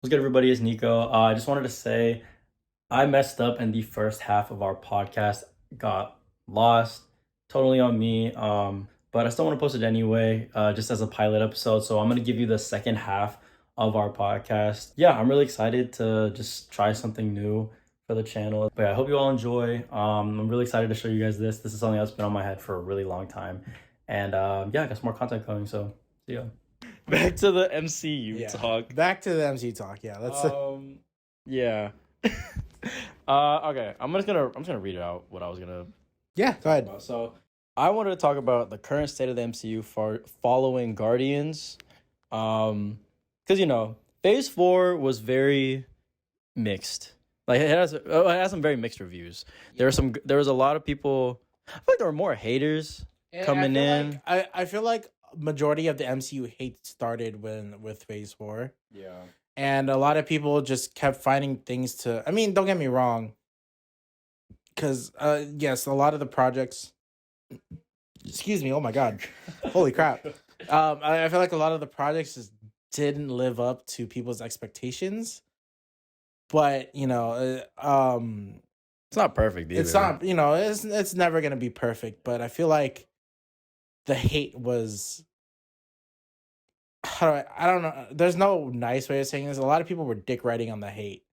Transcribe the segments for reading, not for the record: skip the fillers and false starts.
What's good, everybody? It's Nico. I just wanted to say I messed up and the first half of our podcast got lost. Totally on me. But I still want to post it anyway, just as a pilot episode. So I'm gonna give you the second half of our podcast. Yeah, I'm really excited to just try something new for the channel. But yeah, I hope you all enjoy. I'm really excited to show you guys this. This is something that's been on my head for a really long time. And yeah, I got some more content coming. So see ya. Back to the MCU talk. Back to the MCU talk. Yeah, let's. Yeah. Okay. I'm just gonna read out what I was gonna. Yeah, go ahead. So, I wanted to talk about the current state of the MCU following Guardians, because Phase 4 was very mixed. Like it has some very mixed reviews. There was a lot of people. I feel like there were more haters coming in. I feel like majority of the MCU hate started with Phase 4. Yeah. And a lot of people just kept finding things to... I mean, don't get me wrong. Because, yes, a lot of the projects... Excuse me, oh my god. Holy crap. I feel like a lot of the projects just didn't live up to people's expectations. But, it's not perfect either. It's not, it's never going to be perfect. But I feel like the hate was... I don't know. There's no nice way of saying this. A lot of people were dick riding on the hate.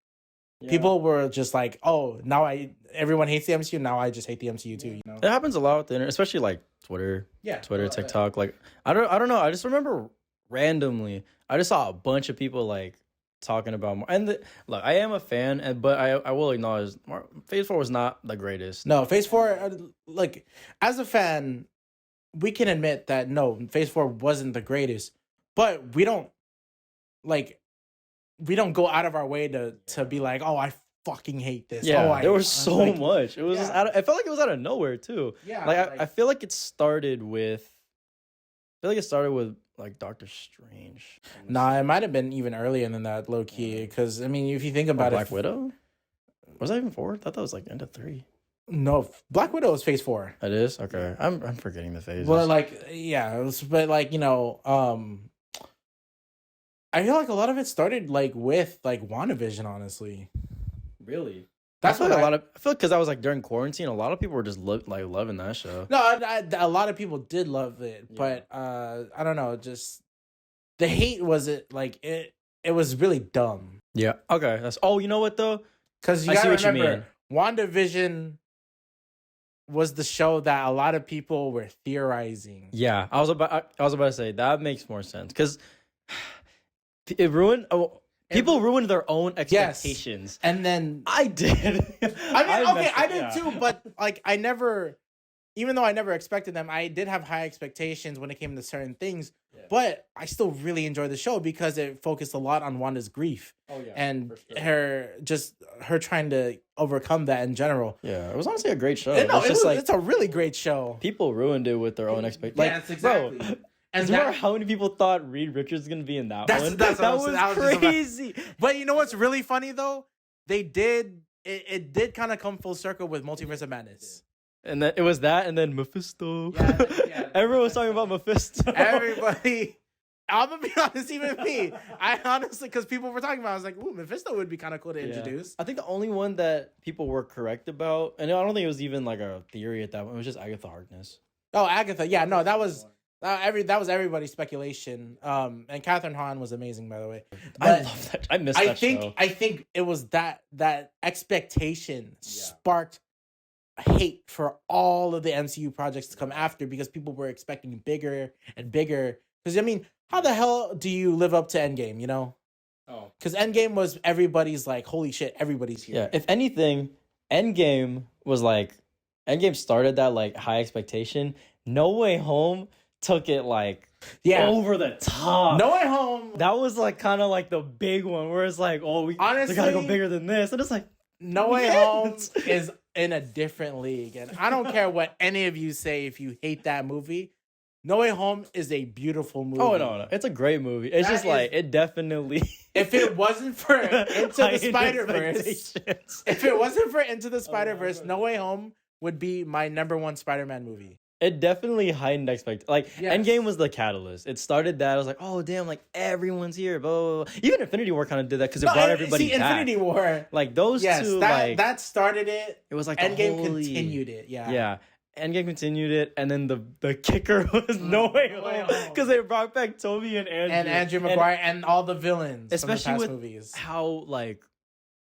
Yeah. People were just like, "Oh, now everyone hates the MCU. Now I just hate the MCU too." It happens a lot with the internet, especially like Twitter. Yeah, Twitter, TikTok. Like I don't know. I just remember randomly, I just saw a bunch of people like talking about more. And look, I am a fan, but I will acknowledge Phase 4 was not the greatest. No, Phase 4, like as a fan, we can admit that no, Phase 4 wasn't the greatest. But we don't go out of our way to be like, oh, I fucking hate this. Yeah, there was so much. It was just I felt like it was out of nowhere too. Yeah, I feel like it started with. Like Doctor Strange. Nah, it might have been even earlier than that, low key. Because I mean, if you think about Black Widow, was that even 4? I thought that was like end of 3. No, Black Widow is Phase 4. It is? Okay, I'm forgetting the phases. Well, I feel like a lot of it started like with like WandaVision, honestly. Really? That's what I feel because that was like during quarantine. A lot of people were just loving that show. No, a lot of people did love it, but I don't know. Just the hate was it was really dumb. Yeah. Okay. You know what though? Because you gotta remember, WandaVision was the show that a lot of people were theorizing. Yeah, I was about to say that makes more sense because. It ruined. People ruined their own expectations, and then I did. I did too. But like, even though I never expected them, I did have high expectations when it came to certain things. Yeah. But I still really enjoyed the show because it focused a lot on Wanda's grief. Oh yeah, and her trying to overcome that in general. Yeah, it was honestly a great show. It's a really great show. People ruined it with their own expectations. Yeah, that's exactly. Bro, and remember how many people thought Reed Richards was going to be in that one? That was crazy. But you know what's really funny, though? It did kind of come full circle with Multiverse of Madness. And then it was that, and then Mephisto. Yeah, everyone was talking about Mephisto. Everybody. I'm going to be honest, even me. I honestly, because people were talking about it, I was like, ooh, Mephisto would be kind of cool to introduce. I think the only one that people were correct about, and I don't think it was even like a theory at that point, it was just Agatha Harkness. Oh, Agatha. Yeah, no, that was... that was everybody's speculation. And Catherine Hahn was amazing, by the way. But I love that. I missed that show. I think it was that expectation sparked hate for all of the MCU projects to come after because people were expecting bigger and bigger. Because I mean, how the hell do you live up to Endgame? Oh, because Endgame was everybody's like, holy shit, everybody's here. Yeah. If anything, Endgame started that like high expectation. No Way Home took it like over the top. No Way Home. That was like kind of like the big one where it's like, we gotta go bigger than this. And it's like, No Way Home is in a different league. And I don't care what any of you say if you hate that movie. No Way Home is a beautiful movie. Oh, no. It's a great movie. It's just like, it definitely... If it wasn't for Into the Spider-Verse, No Way Home would be my number one Spider-Man movie. It definitely heightened Like Yes. Endgame was the catalyst. It started that. I was like, oh damn, like everyone's here. Blah, blah, blah. Even Infinity War kind of did that because it brought everybody see, back. Infinity War. Like those Yes, two, that started it. it was like Endgame the holy... continued it. Yeah. Yeah. Endgame continued it, and then the kicker was No Way Home because they brought back Toby and Andrew Maguire and all the villains, especially from the with past movies.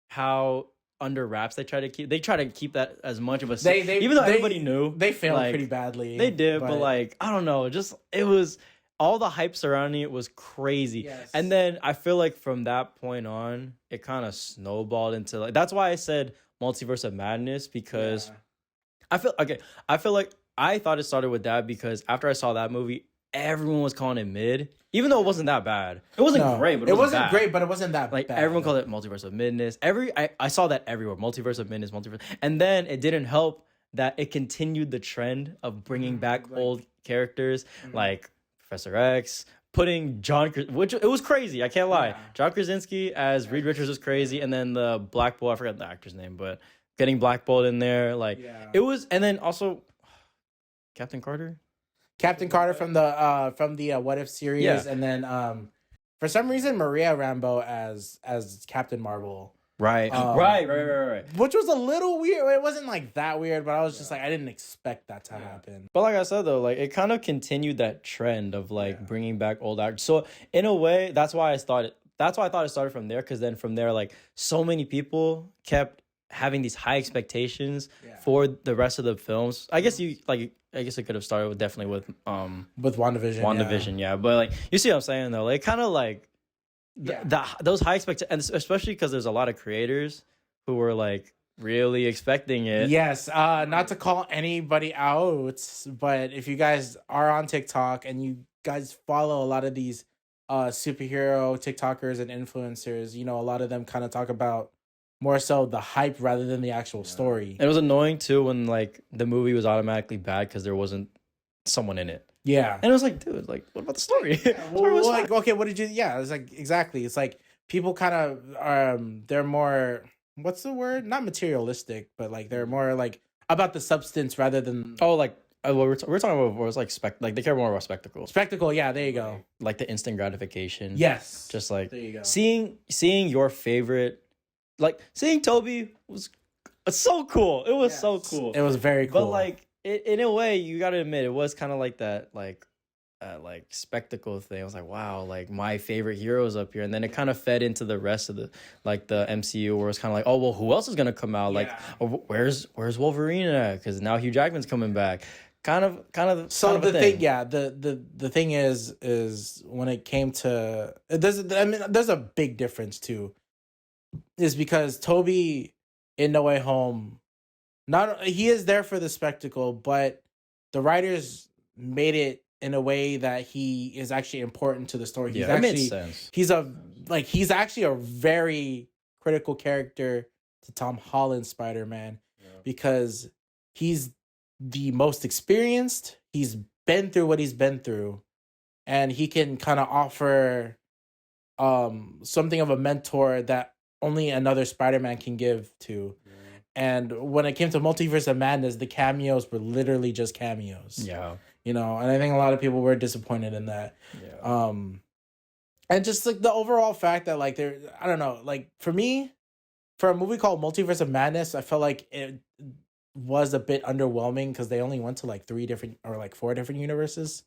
how under wraps they try to keep that as much of a even though everybody knew they failed pretty badly. They did, but like I don't know, just it was all the hype surrounding it was crazy. Yes. And then I feel like from that point on, it kind of snowballed into like that's why I said Multiverse of Madness because I feel like I thought it started with that because after I saw that movie, everyone was calling it mid, even though it wasn't that bad. It wasn't great, but it wasn't bad. Great, but it wasn't that like bad. Everyone called it Multiverse of Midness. I saw that everywhere. Multiverse of Midness, Multiverse, and then it didn't help that it continued the trend of bringing back old characters like Professor X, putting which it was crazy. I can't lie. John Krasinski as Reed Richards was crazy, and then the Black Bolt, I forgot the actor's name, but getting Black Bolt in there, it was, and then also Captain Carter from the What If series, and then for some reason Maria Rambeau as Captain Marvel. Right. Which was a little weird. It wasn't like that weird, but I was just like, I didn't expect that to happen. But like I said though, like it kind of continued that trend of like bringing back old actors. So in a way, that's why I thought it started from there, because then from there, like so many people kept having these high expectations for the rest of the films. I guess it could have started with WandaVision. But like you see what I'm saying though, like kind of like those high expectations, and especially because there's a lot of creators who were like really expecting it. Yes, not to call anybody out, but if you guys are on TikTok and you guys follow a lot of these superhero TikTokers and influencers, you know, a lot of them kind of talk about more so the hype rather than the actual story. And it was annoying too when like the movie was automatically bad because there wasn't someone in it. Yeah. And it was like, dude, like, what about the story? Okay, what did you... Yeah, it's like, exactly. It's like, people kind of, they're more... What's the word? Not materialistic, but like, they're more like, about the substance rather than... Oh, like, we're talking about what was like, like, they care more about spectacle. Spectacle, yeah, there you go. Like the instant gratification. Yes. Just like, there you go. Seeing your favorite... Like, seeing Toby was so cool. It was so cool. It was very cool. But like, in a way, you gotta admit, it was kind of like that, like spectacle thing. I was like, wow, like my favorite heroes up here, and then it kind of fed into the rest of the MCU, where it's kind of like, oh well, who else is gonna come out? Like, oh, where's Wolverine at? Because now Hugh Jackman's coming back. Kind of. So kind of the thing, the thing is when it came to there's a big difference too, is because Toby in No Way Home, he is there for the spectacle, but the writers made it in a way that he is actually important to the story. That makes sense. He's actually a very critical character to Tom Holland's Spider-Man, because he's the most experienced. He's been through what he's been through, and he can kind of offer something of a mentor that only another Spider-Man can give to. And when it came to Multiverse of Madness, the cameos were literally just cameos. Yeah. You know, and I think a lot of people were disappointed in that. Yeah. And just like the overall fact that like I don't know, like for me, for a movie called Multiverse of Madness, I felt like it was a bit underwhelming because they only went to like 4 different universes.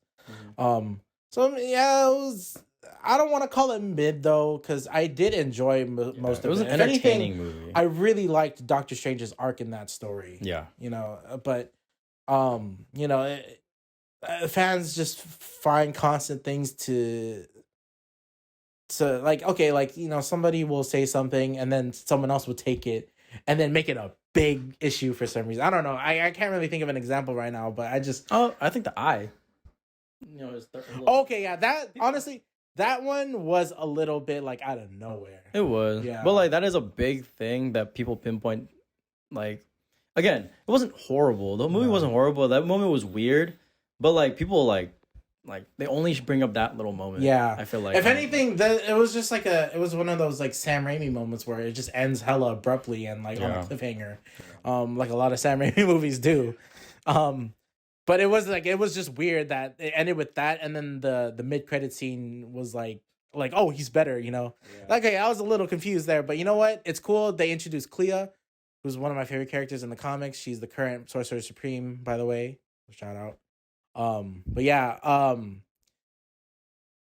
Mm-hmm. So yeah, it was... I don't want to call it mid though, because I did enjoy most of it. It was an entertaining movie. I really liked Doctor Strange's arc in that story. Yeah, you know, but you know, fans just find constant things to like. Okay, like, you know, somebody will say something and then someone else will take it and then make it a big issue for some reason. I don't know. I can't really think of an example right now, but I think the eye. You know, okay, yeah, that honestly. That one was a little bit like out of nowhere. It was. Yeah. But like that is a big thing that people pinpoint. Like, again, it wasn't horrible. The movie wasn't horrible. That moment was weird. But like people like they only bring up that little moment. Yeah. I feel like, if anything, it was just like it was one of those like Sam Raimi moments where it just ends hella abruptly and like on a cliffhanger. Like a lot of Sam Raimi movies do. But it was just weird that it ended with that, and then the mid credit scene was like oh, he's better, you know. Yeah. Like, okay, I was a little confused there, but you know what? It's cool. They introduced Clea, who's one of my favorite characters in the comics. She's the current Sorcerer Supreme, by the way. Shout out. But yeah,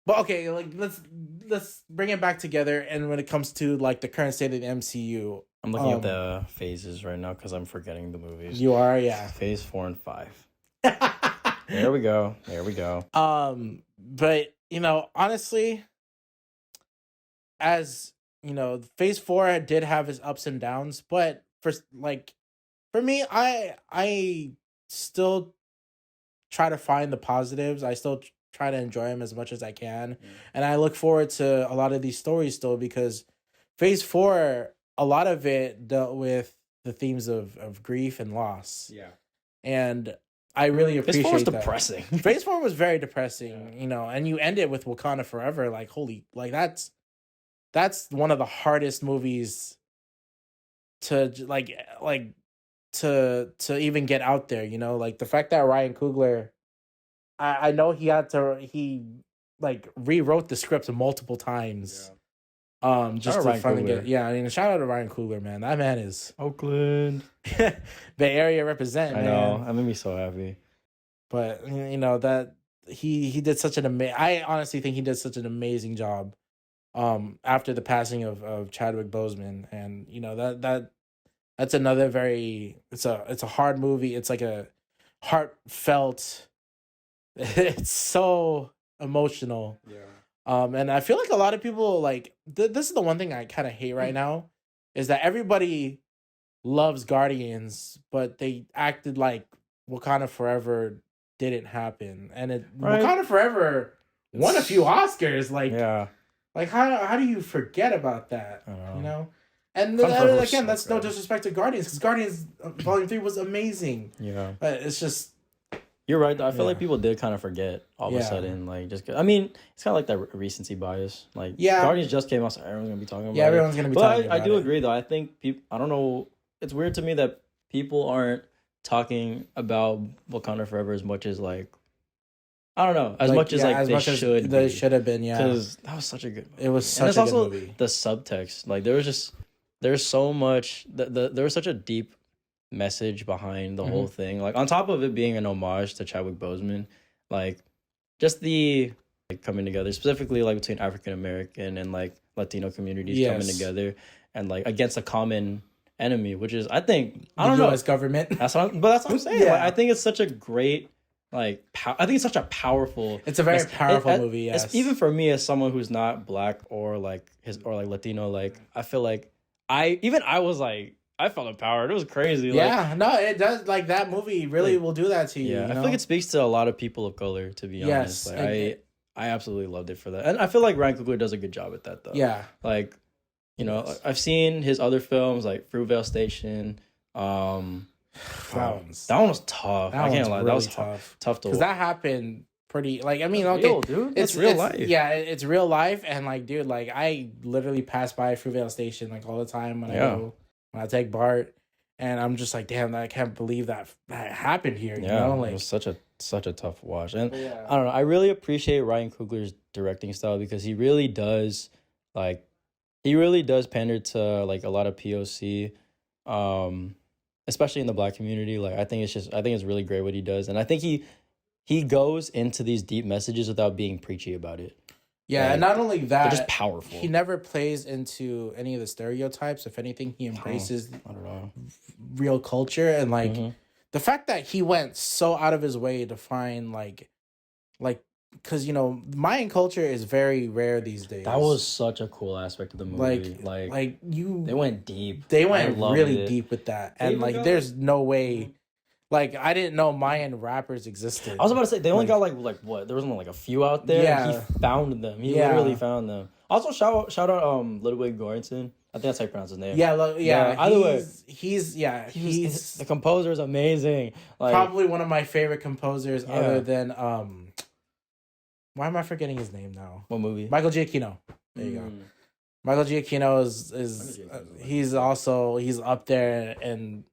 but okay, like let's bring it back together. And when it comes to like the current state of the MCU, I'm looking at the phases right now because I'm forgetting the movies. You are, yeah. Phase 4 and 5. There we go. There we go. But you know, honestly, as you know, Phase 4 did have its ups and downs, but for me, I still try to find the positives. I still try to enjoy them as much as I can, and I look forward to a lot of these stories still because Phase 4, a lot of it dealt with the themes of grief and loss. Yeah, and I really appreciate Phase 4 was that. depressing. Phase 4 was very depressing, you know, and you end it with Wakanda Forever. Like, holy, like that's one of the hardest movies to to even get out there, you know, like the fact that Ryan Coogler, I know he rewrote the script multiple times. Yeah. Just to finally get, yeah, I mean, shout out to Ryan Coogler, man. That man is Oakland, Bay Area represent. I know, that made me so happy. But you know that he did such an amazing. I honestly think he did such an amazing job. After the passing of Chadwick Boseman, and you know that's another it's a hard movie. It's like a heartfelt. It's so emotional. Yeah. And I feel like a lot of people like this is the one thing I kind of hate right now is that everybody loves Guardians, but they acted like Wakanda Forever didn't happen, and Wakanda Forever won a few Oscars. Like, yeah, like how do you forget about that? You know. And again, that's no disrespect to Guardians, because Guardians Volume 3 was amazing. Yeah, but it's just. You're right, though. I feel like people did kind of forget all of a sudden. Like, I mean, it's kind of like that recency bias. Like, Guardians just came out, so everyone's going to be talking about it. Yeah, everyone's going to be talking about it. But I do agree, though. I think people, I don't know, it's weird to me that people aren't talking about Wakanda Forever as much as, like, I don't know, as much as, like, they should. They should have been, yeah. Because that was such a good movie. It was such a good movie. The subtext. Like, there's so much, there was such a deep message behind the whole thing, like on top of it being an homage to Chadwick Boseman, like just the coming together specifically like between African American and like Latino communities coming together and like against a common enemy, which is I think I don't know, US government. That's what I'm saying. Like, I think it's such a great I think it's such a powerful. It's a very powerful movie. Yes, even for me as someone who's not black or like Latino, like I feel like I was like. I felt empowered. It was crazy. Yeah, no, it does. Like that movie really will do that to you. Yeah, you know? I feel like it speaks to a lot of people of color. To be honest, like I absolutely loved it for that, and I feel like Ryan Coogler does a good job at that, though. Yeah, like you know, I've seen his other films like Fruitvale Station. That one was tough. I can't lie, really that was tough to watch. That happened pretty. Like I mean, okay, real, dude. It's real life. Yeah, it's real life, and like, dude, like I literally pass by Fruitvale Station like all the time when I go. When I take Bart, and I'm just like, damn, I can't believe that happened here. You know? Like, it was such a tough watch, and I don't know. I really appreciate Ryan Coogler's directing style because he really does pander to like a lot of POC, especially in the Black community. Like I think it's really great what he does, and I think he goes into these deep messages without being preachy about it. Yeah, like, and not only that, they're just powerful. He never plays into any of the stereotypes. If anything, he embraces real culture, and like the fact that he went so out of his way to find like because you know Mayan culture is very rare these days. That was such a cool aspect of the movie. They went deep. They went really deep with that, and like there's no way. Like, I didn't know Mayan rappers existed. I was about to say, they only got, like what? There was only, like, a few out there. Yeah. He found them. He literally found them. Also, shout out Ludwig Göransson. I think that's how you pronounce his name. Yeah. Either way. He's the composer is amazing. Like, probably one of my favorite composers other than, why am I forgetting his name now? What movie? Michael Giacchino. There you go. Michael Giacchino is he's up there and...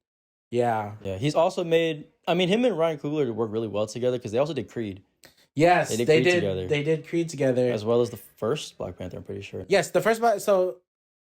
Yeah. He's also made I mean, him and Ryan Coogler work really well together because they also did Creed. Yes, They did they Creed did. together. They did Creed together. As well as the first Black Panther, I'm pretty sure. Yes, the first one. So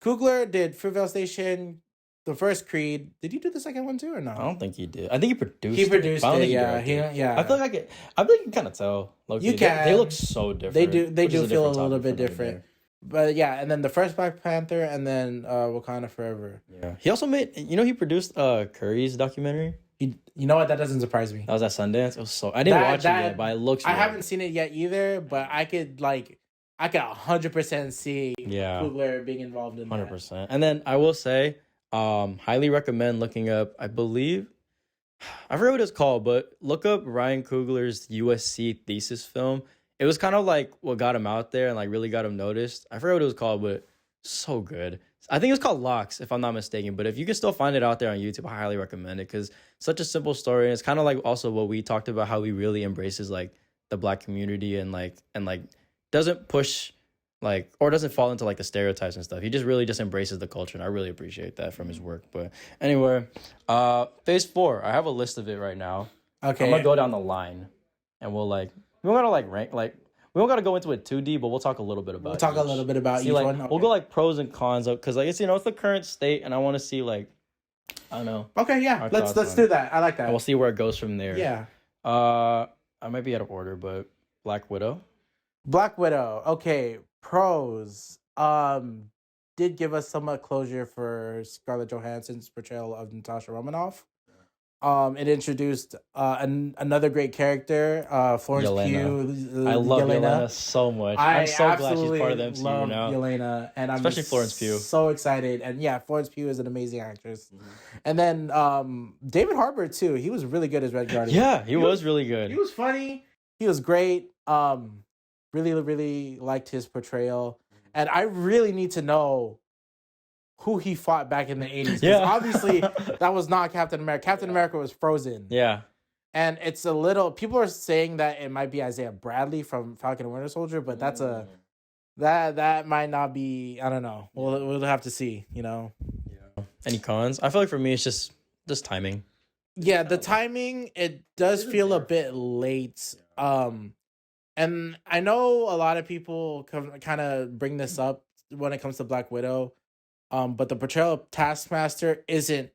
Coogler did Fruitvale Station, the first Creed. Did he do the second one too or no? I don't think he did. I think he produced He produced but I don't it. think Yeah, he directed. yeah. I feel like I think you can kind of tell. Low-key. You can. They look so different. They do. They which is do feel a different little topic bit for another different. day. But yeah, and then the first Black Panther, and then Wakanda Forever. Yeah. He also made. He produced Curry's documentary. You know what? That doesn't surprise me. That was at Sundance. It was so. I didn't watch it yet, but it looks. I haven't seen it yet either, but I could 100% see Coogler being involved in 100%. And then I will say, highly recommend looking up. I believe, I forget what it's called, but look up Ryan Coogler's USC thesis film. It was kind of like what got him out there and like really got him noticed. I forget what it was called, but so good. I think it's called Locks, if I'm not mistaken. But if you can still find it out there on YouTube, I highly recommend it because such a simple story. And it's kind of like also what we talked about, how he really embraces like the Black community and doesn't push or doesn't fall into like the stereotypes and stuff. He just really just embraces the culture, and I really appreciate that from his work. But anyway, phase 4. I have a list of it right now. Okay, I'm gonna go down the line, and we'll we don't gotta rank we don't gotta go into it too deep, but we'll talk a little bit about. We'll talk a little bit about each one. Okay. We'll go pros and cons of because it's it's the current state, and I want to see I don't know. Okay, yeah, let's do that. I like that. And we'll see where it goes from there. Yeah. I might be out of order, but Black Widow. Black Widow. Okay, pros. Did give us somewhat closure for Scarlett Johansson's portrayal of Natasha Romanoff. It introduced another great character, Florence Pugh. I love Yelena so much. I'm so glad she's part of the MCU love now. Yelena, and I'm especially Florence Pugh. So excited, and yeah, Florence Pugh is an amazing actress. Mm-hmm. And then David Harbour too. He was really good as Red Guardian. Yeah, he was really good. He was funny. He was great. Really, really liked his portrayal, and I really need to know who he fought back in the 80s. Yeah. Obviously, that was not Captain America. Captain America was Frozen. Yeah. And it's a little... People are saying that it might be Isaiah Bradley from Falcon and Winter Soldier, but that's that might not be... I don't know. We'll have to see, Yeah. Any cons? I feel like for me, it's just timing. Yeah, the timing, it does feel a bit late. And I know a lot of people kind of bring this up when it comes to Black Widow. But the portrayal of Taskmaster isn't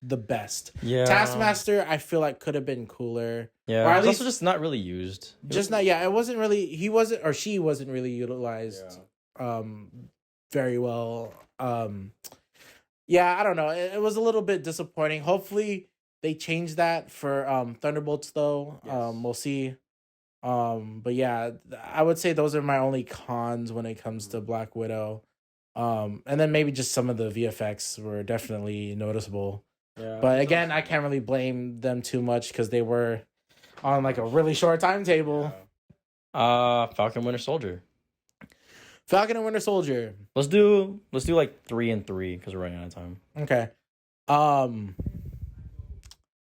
the best. Yeah. Taskmaster, I feel like could have been cooler. Yeah. Or at least also just not really used. It wasn't really. He wasn't, or she wasn't really utilized. Very well. Yeah, I don't know. It was a little bit disappointing. Hopefully, they change that for Thunderbolts, though. Yes. We'll see. But yeah, I would say those are my only cons when it comes to Black Widow. And then maybe just some of the VFX were definitely noticeable. Yeah. But again, I can't really blame them too much because they were on a really short timetable. Falcon Winter Soldier. Falcon and Winter Soldier. Let's do 3 and 3 because we're running out of time. Okay.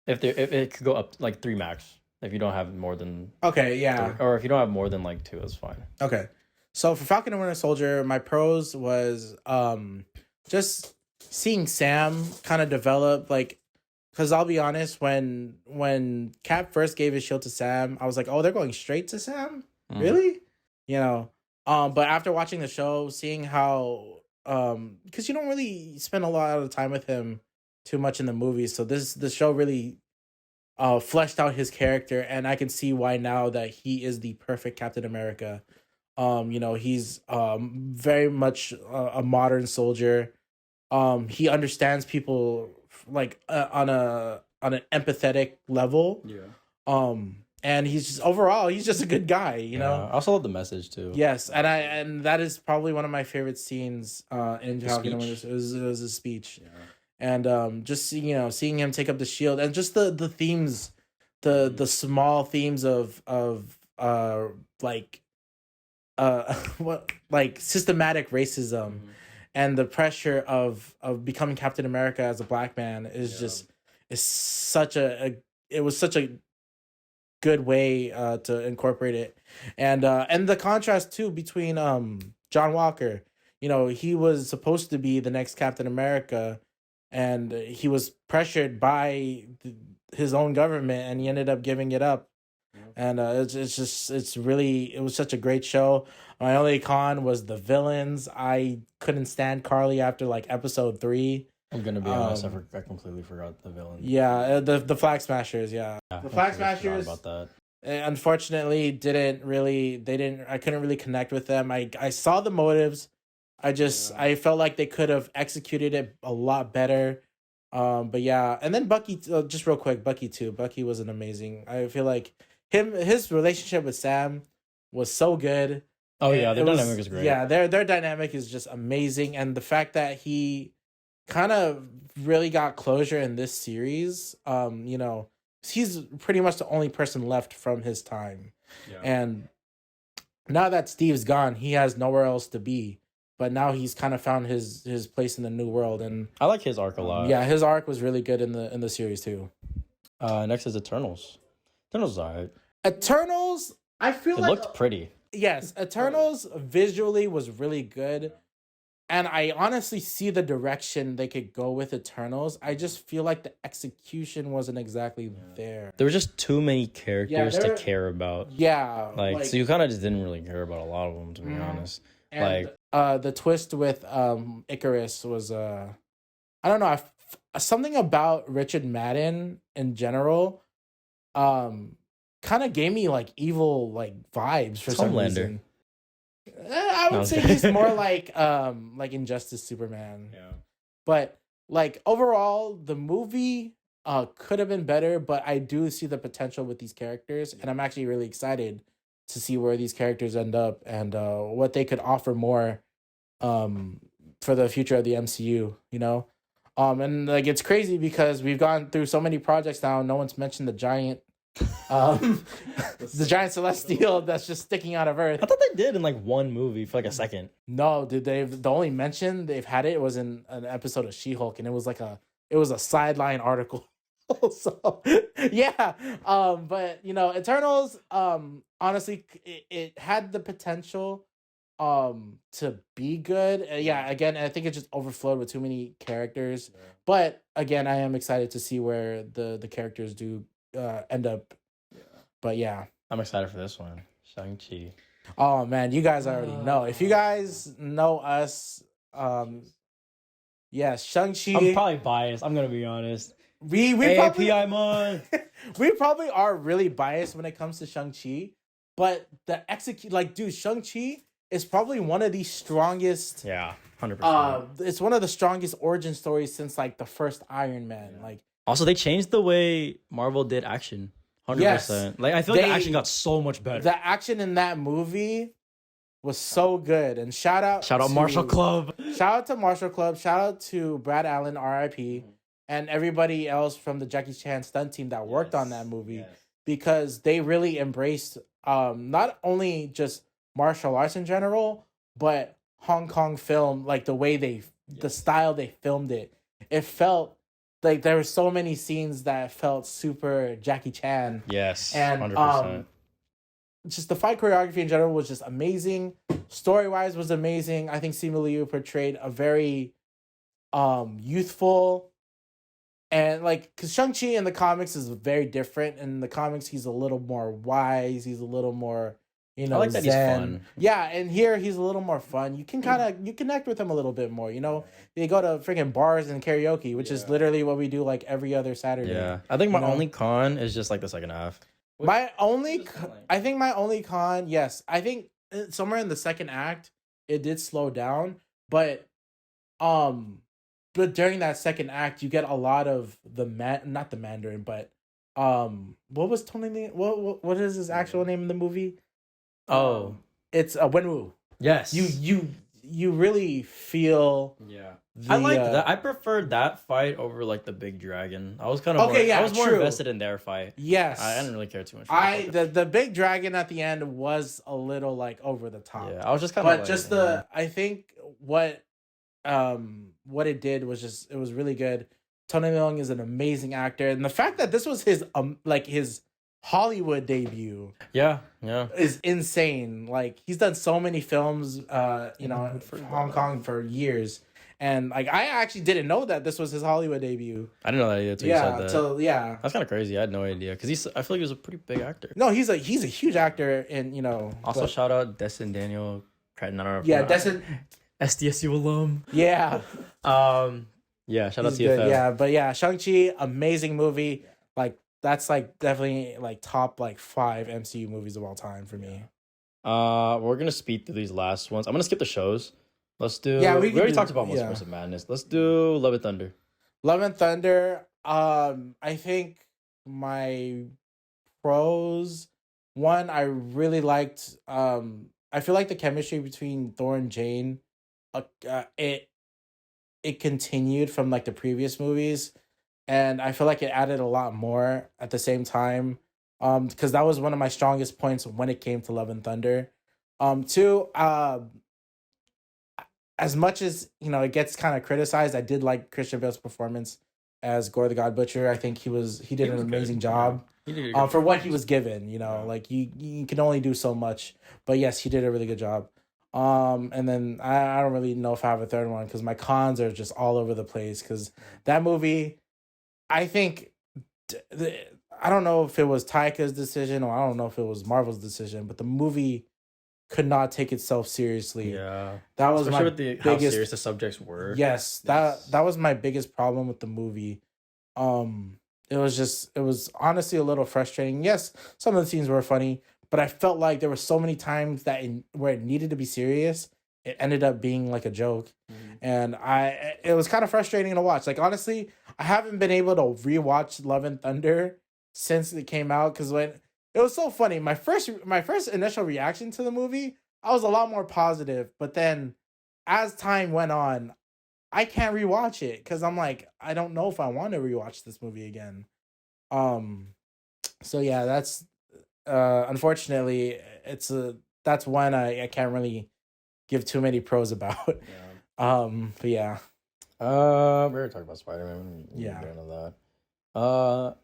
If it could go up 3 max. If you don't have more than 3, or if you don't have more than 2, that's fine. Okay. So for Falcon and Winter Soldier, my pros was just seeing Sam kind of develop, because I'll be honest, when Cap first gave his shield to Sam, I was like, oh, they're going straight to Sam? Really? But after watching the show, seeing how, because you don't really spend a lot of time with him too much in the movies, so the show really fleshed out his character, and I can see why now that he is the perfect Captain America. He's very much a modern soldier. He understands people on an empathetic level. Yeah. And he's just overall he's just a good guy. You know. I also love the message too. Yes, and that is probably one of my favorite scenes in Falcon and Winter. It was a speech. Yeah. And just seeing him take up the shield and just the themes, the small themes of systematic racism and the pressure of becoming Captain America as a Black man is such a good way to incorporate it. And the contrast too between John Walker, he was supposed to be the next Captain America, and he was pressured by his own government, and he ended up giving it up. And it was such a great show. My only con was the villains. I couldn't stand Carly after like episode 3. I'm gonna be honest, I completely forgot the villain. Yeah, the Flag Smashers. Yeah, Yeah, the I Flag completely forgot Smashers. about that. Unfortunately, I couldn't really connect with them. I saw the motives. I felt like they could have executed it a lot better. But yeah, and then Bucky, just real quick, Bucky too. Bucky was an amazing. I feel like his relationship with Sam was so good. Oh yeah, their dynamic is great. Yeah, their dynamic is just amazing, and the fact that he kind of really got closure in this series, he's pretty much the only person left from his time. Yeah. And now that Steve's gone, he has nowhere else to be. But now he's kind of found his place in the new world, and I like his arc a lot. Yeah, his arc was really good in the series too. Next is Eternals. Eternals is alright. Eternals, I feel It like looked pretty. Yes, Eternals visually was really good. And I honestly see the direction they could go with Eternals. I just feel like the execution wasn't exactly there. There were just too many characters there- to care about. Yeah. So you kind of just didn't really care about a lot of them, to be honest. And, the twist with Icarus was I don't know, something about Richard Madden in general kind of gave me like evil like vibes for some reason. I would say he's more like Injustice Superman. Yeah. But like overall, the movie could have been better, but I do see the potential with these characters, and I'm actually really excited to see where these characters end up and what they could offer more for the future of the MCU, you know? And like it's crazy because we've gone through so many projects now, no one's mentioned the giant the giant celestial that's just sticking out of Earth. I thought they did in like one movie for like a second. No, dude, the only mention they've had it was in an episode of She-Hulk, and it was a sideline article. So yeah, but you know, Eternals, honestly, it had the potential to be good. Yeah, again, I think it just overflowed with too many characters. Yeah. But again, I am excited to see where the characters do end up. Yeah. But yeah, I'm excited for this one, Shang-Chi. Oh man, you guys already know. If you guys know us, yeah, Shang-Chi. I'm probably biased. I'm gonna be honest. We probably we probably are really biased when it comes to Shang-Chi, but the dude, Shang-Chi is probably one of the strongest. Yeah, 100%. It's one of the strongest origin stories since like the first Iron Man. Yeah. Like also, they changed the way Marvel did action. 100%. Yes. Like I feel like the action got so much better. The action in that movie was so good. And shout out Marshall Club. Shout out to Marshall Club. Shout out to Brad Allen, R.I.P. And everybody else from the Jackie Chan stunt team that worked on that movie, because they really embraced not only just martial arts in general, but Hong Kong film, like the way the style they filmed it. It felt like there were so many scenes that felt super Jackie Chan. Yes, and 100%. Just the fight choreography in general was just amazing. Story-wise was amazing. I think Simu Liu portrayed a very youthful, and like, because Shang-Chi in the comics is very different. In the comics, he's a little more wise. He's a little more, I like that zen. He's fun. Yeah, and here he's a little more fun. You can you connect with him a little bit more. They go to freaking bars and karaoke, which is literally what we do like every other Saturday. Yeah, I think my only con is just like the second half. I think my only con, yes, I think somewhere in the second act it did slow down, but during that second act you get a lot of not the Mandarin, but what was Tony? What is his actual name in the movie? Oh, it's Wenwu. Yes, you really feel. Yeah, I like that. I preferred that fight over like the big dragon. I was kind of I was more invested in their fight. Yes, I didn't really care too much. The big dragon at the end was a little like over the top. Yeah, I was just kind of. But just I think what it did was it was really good. Tony Leung is an amazing actor, and the fact that this was his his Hollywood debut, is insane. Like, he's done so many films, Hong Kong for years, And like I actually didn't know that this was his Hollywood debut. I didn't know that either until you said that. So yeah, That's kind of crazy. I had no idea because I feel like he was a pretty big actor. no, he's a huge actor, and Also, shout out Destin Daniel Cretton. I don't know. Yeah, Destin, SDSU alum. Yeah. Yeah, shout out He's to good, TFM. yeah, but yeah, Shang-Chi, amazing movie. Like that's like definitely like top like 5 MCU movies of all time for me. We're gonna speed through these last ones. I'm gonna skip the shows. Let's do. Yeah, we already do, talked about Multiverse of Madness. Let's do Love and Thunder. Love and Thunder. I think my pros. One, I really liked. I feel like the chemistry between Thor and Jane, it continued from like the previous movies, and I feel like it added a lot more at the same time. Because that was one of my strongest points when it came to Love and Thunder. Two, as much as it gets kind of criticized, I did like Christian Bale's performance as Gore the God Butcher. I think he did an amazing job. He did for what he was given. Like you can only do so much, but yes, he did a really good job. And then I don't really know if I have a third one because my cons are just all over the place. Because that movie, I think, I don't know if it was Taika's decision or I don't know if it was Marvel's decision, but the movie could not take itself seriously. Yeah, that was especially my with how serious the subjects were. Yes, that was my biggest problem with the movie. It was honestly a little frustrating. Yes, some of the scenes were funny, but I felt like there were so many times where it needed to be serious, it ended up being like a joke. And it was kind of frustrating to watch. Like honestly, I haven't been able to rewatch Love and Thunder since it came out because when it was so funny, my first initial reaction to the movie, I was a lot more positive, but then as time went on, I can't rewatch it because I'm like, I don't know if I want to rewatch this movie again. So yeah, that's unfortunately that's one I can't really give too many pros about. Yeah. But yeah. We already talked about Spider-Man. Yeah. Of that.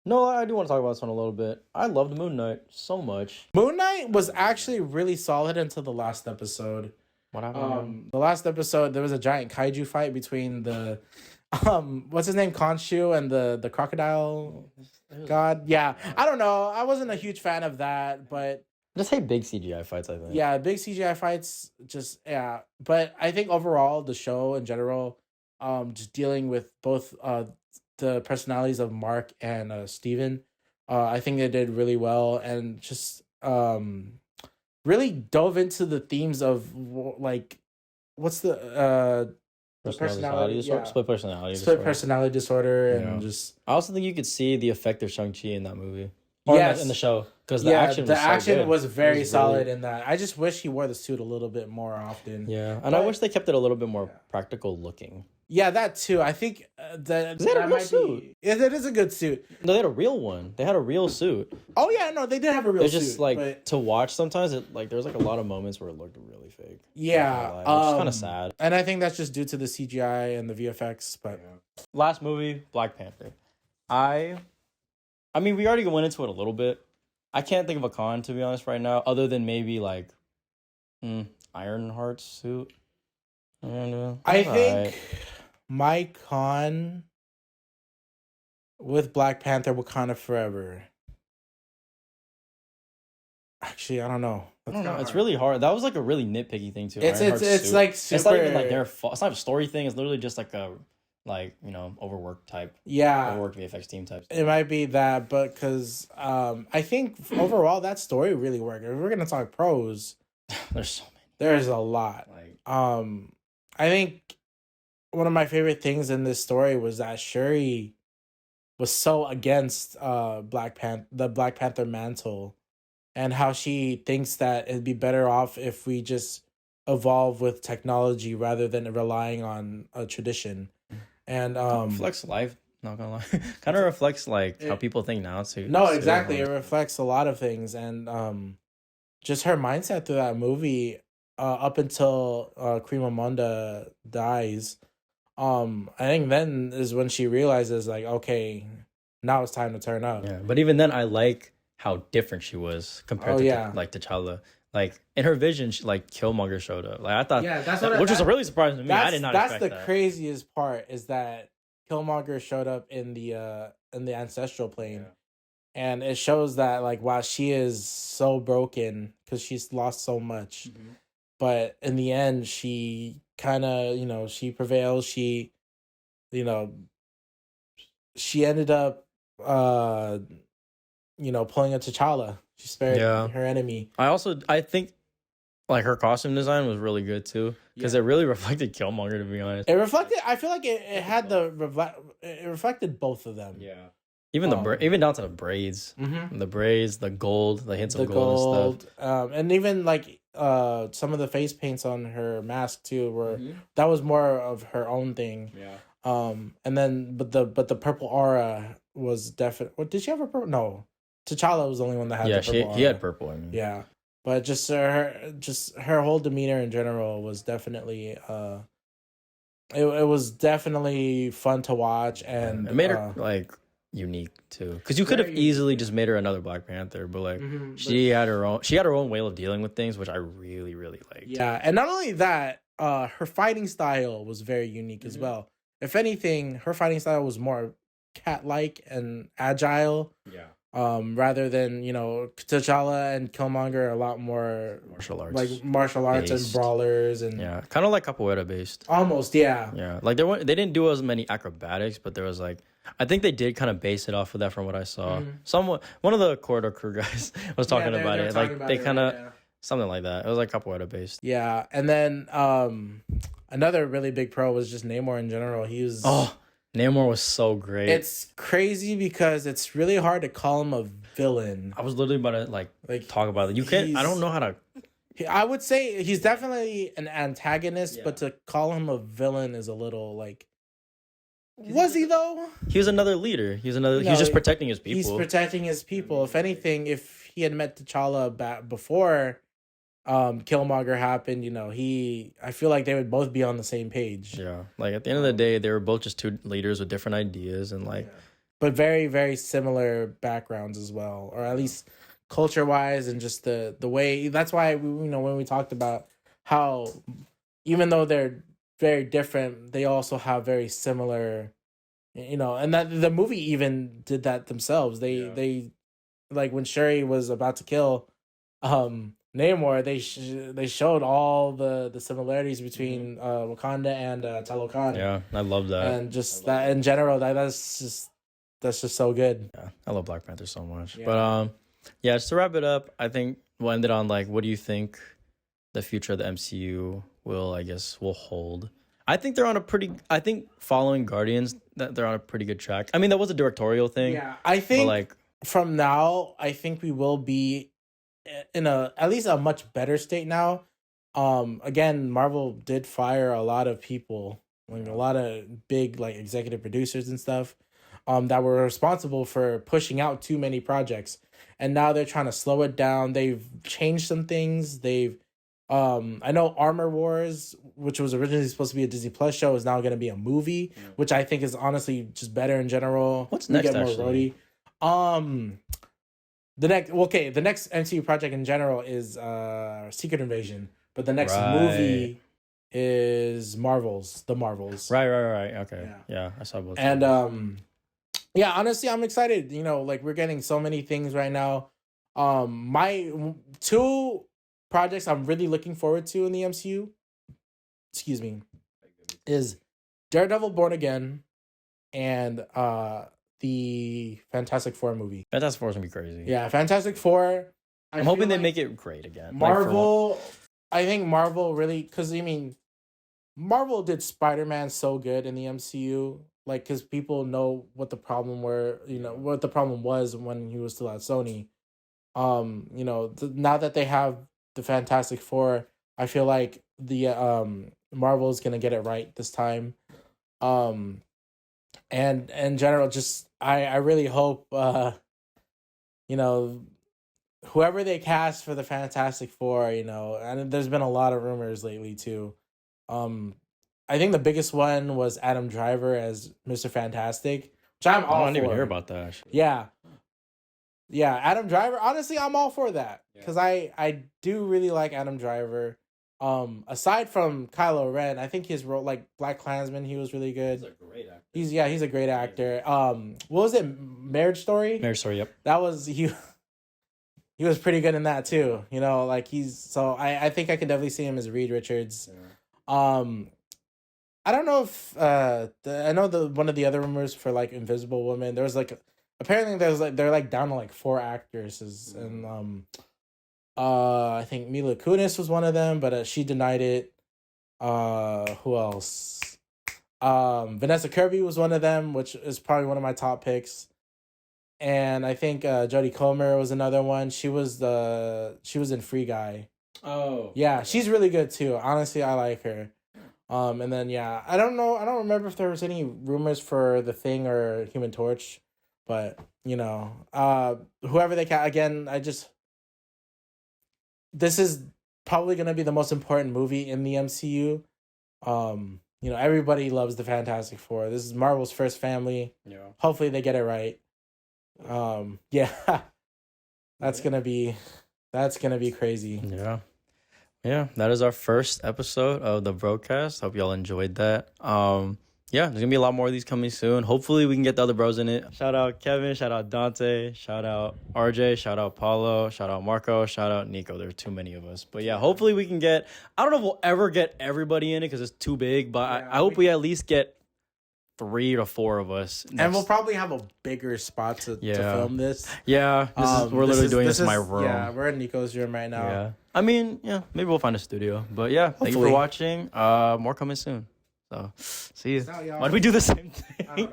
No, I do want to talk about this one a little bit. I loved Moon Knight so much. Moon Knight was actually really solid until the last episode. What happened? The last episode, there was a giant kaiju fight between the, what's his name, Khonshu and the crocodile god. Yeah, I don't know. I wasn't a huge fan of that, but just hate big CGI fights. I think. Yeah, big CGI fights. But I think overall the show in general, just dealing with both the personalities of Mark and Steven, I think they did really well and just really dove into the themes of like what's the personality split personality disorder and just I also think you could see the effect of Shang-Chi in that movie. Yes. In the show because the action was very solid in that. I just wish he wore the suit a little bit more often. Yeah, and I wish they kept it a little bit more practical looking. Yeah, that too. I think that they had a real suit. It is a good suit. No, they had a real one. They had a real suit. Oh yeah, no, they did have a real suit. It's just like to watch sometimes. There was like a lot of moments where it looked really fake. Yeah, it's kind of sad. And I think that's just due to the CGI and the VFX. But last movie, Black Panther. I mean, we already went into it a little bit. I can't think of a con, to be honest, right now, other than maybe like Ironheart's suit. I think my con with Black Panther, Wakanda Forever. Actually, I don't know. It's really hard. That was like a really nitpicky thing too. It's like super. It's not even like their fault. It's not a story thing. It's literally just like a overworked type. Yeah, overworked VFX team type. It might be that, but because I think overall that story really worked. If we're gonna talk pros, there's so many. There's a lot. I think one of my favorite things in this story was that Shuri was so against the Black Panther mantle, and how she thinks that it'd be better off if we just evolve with technology rather than relying on a tradition. And reflects life. Not gonna lie, kind of reflects how people think now too. No, exactly. It reflects a lot of things, and just her mindset through that movie, up until Monda dies. I think then is when she realizes okay, now it's time to turn up. Yeah, but even then, I like how different she was compared to T'Challa. like in her vision, like Killmonger showed up. Like I thought, Yeah, that's that, what which was really surprising to me. I did not that's expect the that. craziest part is that Killmonger showed up in the ancestral plane, and it shows that like wow, she is so broken because she's lost so much, but in the end, she kind of she prevails. You know she ended up pulling a T'Challa. She spared Yeah. her enemy. I think like her costume design was really good too because it really reflected Killmonger, to be honest. It reflected. I feel like it had it reflected both of them. Yeah. Even even down to the braids, the braids, the gold, the hints of gold and stuff, and even like some of the face paints on her mask too were that was more of her own thing. Yeah. And then but the purple aura was definitely. What did she have a purple? No, T'Challa was the only one that had. Yeah, the purple aura. he had purple. I mean. Yeah, but just her whole demeanor in general was definitely it was definitely fun to watch, and it made her like unique too, because you could have easily just made her another Black Panther, but like she had her own way of dealing with things, which I really liked. Yeah, and not only that, her fighting style was very unique as well. If anything, her fighting style was more cat-like and agile. Yeah. Rather than T'Challa and Killmonger are a lot more martial arts and brawlers and kind of like capoeira based. Almost, yeah. Like they didn't do as many acrobatics, but there was like I think they did kind of base it off of that from what I saw. One of the corridor crew guys was talking about it. Like they kind of something like that. It was like capoeira based. Yeah, and then another really big pro was just Namor in general. He was Namor was so great. It's crazy because it's really hard to call him a villain. I was literally about to like talk about it. You can't. I don't know how to. I would say he's definitely an antagonist, but to call him a villain is a little like. Was he though? He was another leader. He was just protecting his people. He's protecting his people. If anything, if he had met T'Challa back before Killmonger happened, I feel like they would both be on the same page. Yeah. Like at the end of the day, they were both just two leaders with different ideas and like but very, very similar backgrounds as well, or at least culture wise and just the way. That's why when we talked about how even though they're very different, they also have very similar, and that the movie even did that themselves. They like when Shuri was about to kill Namor, they showed all the similarities between Wakanda and Talokan. Yeah, I love that. And just that in general, that's just so good. Yeah, I love Black Panther so much. Yeah. But just to wrap it up, I think we'll end it on like, what do you think the future of the MCU will hold? I think following Guardians, that they're on a pretty good track. I mean, that was a directorial thing. Yeah, I think from now, I think we will be in at least a much better state now. Again, Marvel did fire a lot of people, like a lot of big like executive producers and stuff, that were responsible for pushing out too many projects, and now they're trying to slow it down. They've changed some things. I know Armor Wars, which was originally supposed to be a Disney Plus show, is now going to be a movie, which I think is honestly just better in general. What's next? Actually, the next MCU project in general is Secret Invasion, but the next movie is The Marvels. Right. Okay. Yeah, I saw both. And honestly, I'm excited. Like we're getting so many things right now. My two projects I'm really looking forward to in the MCU, is Daredevil Born Again and the Fantastic Four movie. Fantastic Four is gonna be crazy. Yeah, Fantastic Four. I'm hoping they make it great again. Marvel, I think Marvel really, because Marvel did Spider-Man so good in the MCU, like because people know what the problem what the problem was when he was still at Sony. Now that they have the Fantastic Four, I feel like the Marvel is gonna get it right this time. And in general, just I really hope whoever they cast for the Fantastic Four, and there's been a lot of rumors lately too. I think the biggest one was Adam Driver as Mr. Fantastic, which I'm all for. I didn't even hear about that. Actually. Yeah, Yeah, Adam Driver. Honestly, I'm all for that because I do really like Adam Driver. Aside from Kylo Ren, I think his role, like Black Klansman, he was really good. He's a great actor. He's a great actor. What was it? Marriage Story. Marriage Story. Yep. That was he. He was pretty good in that too. You know, like I think I can definitely see him as Reed Richards. Yeah. I don't know if I know one of the other rumors for like Invisible Woman. There was like apparently they're like down to like 4 actresses and I think Mila Kunis was one of them, but she denied it. Who else? Vanessa Kirby was one of them, which is probably one of my top picks. And I think Jodie Comer was another one. She was in Free Guy. Oh. Yeah, she's really good too. Honestly, I like her. And then yeah, I don't remember if there was any rumors for The Thing or Human Torch, but you know, whoever they can. Again, this is probably gonna be the most important movie in the MCU. You know, everybody loves the Fantastic Four. This is Marvel's first family. Yeah. Hopefully they get it right. Yeah. That's gonna be crazy. Yeah. Yeah, that is our first episode of the VRO-CAST. Hope y'all enjoyed that. Yeah, there's gonna be a lot more of these coming soon. Hopefully we can get the other bros in it. Shout out Kevin, shout out Dante, shout out RJ, shout out Paulo, shout out Marco, shout out Nico. There's too many of us. But yeah, hopefully we can get, I don't know if we'll ever get everybody in it because it's too big, but yeah, I hope we at least get 3 to 4 of us. And we'll probably have a bigger spot to film this. Yeah, we're literally doing this in my room. Yeah, we're in Nico's room right now. Yeah. I mean, yeah, maybe we'll find a studio. But yeah, Hopefully. Thank you for watching. More coming soon. So, see you. Why do we do the same thing?